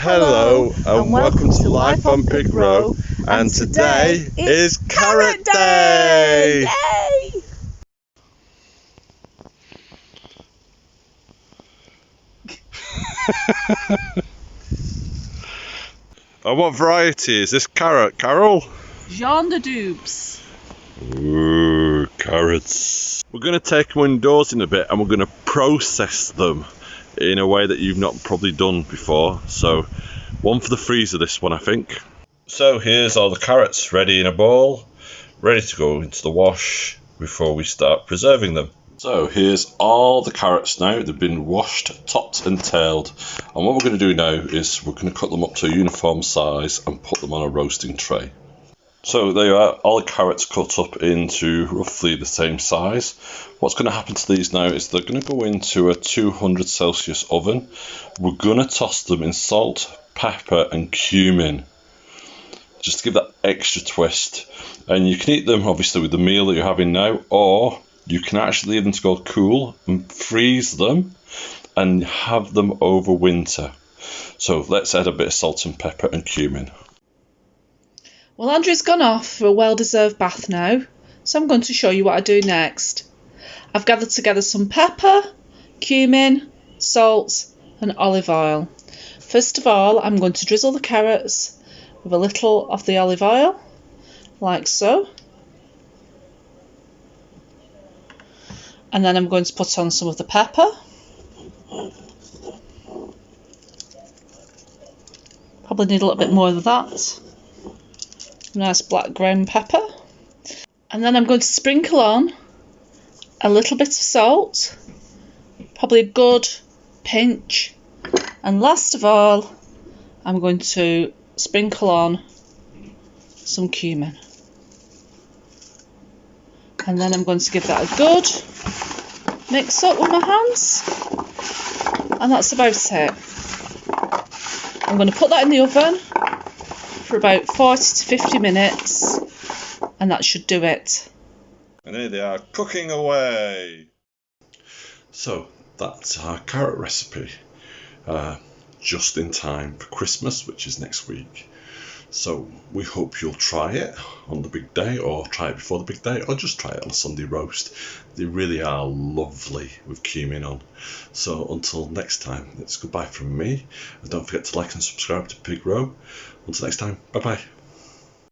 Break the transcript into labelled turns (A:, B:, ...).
A: Hello and welcome to Life on Pig Row, and today is Carrot Day!
B: Yay!
A: And what variety is this carrot, Carol?
B: Jean de Dupes.
A: Ooh, carrots. We're going to take them indoors in a bit and we're going to process them in a way that you've not probably done before. So, one for the freezer, this one, I think. So here's all the carrots ready in a bowl, ready to go into the wash before we start preserving them. So here's all the carrots now. They've been washed, topped and tailed. And what we're going to do now is we're going to cut them up to a uniform size and put them on a roasting tray. So there you are, all the carrots cut up into roughly the same size. What's going to happen to these now is they're going to go into a 200 Celsius oven. We're going to toss them in salt, pepper and cumin, just to give that extra twist. And you can eat them obviously with the meal that you're having now, or you can actually leave them to go cool and freeze them and have them over winter. So let's add a bit of salt and pepper and cumin.
B: Well, Andrew's gone off for a well-deserved bath now, so I'm going to show you what I do next. I've gathered together some pepper, cumin, salt and olive oil. First of all, I'm going to drizzle the carrots with a little of the olive oil, like so. And then I'm going to put on some of the pepper. Probably need a little bit more of that. Nice black ground pepper. And then I'm going to sprinkle on a little bit of salt, probably a good pinch. And last of all, I'm going to sprinkle on some cumin. And then I'm going to give that a good mix up with my hands. And that's about it. I'm going to put that in the oven for about 40 to 50 minutes, and that should do it.
A: And here they are, cooking away. So that's our carrot recipe, just in time for Christmas, which is next week. So we hope you'll try it on the big day, or try it before the big day, or just try it on a Sunday roast. They really are lovely with cumin on. So until next time, it's goodbye from me, and don't forget to like and subscribe to Pig Row. Until next time, bye bye.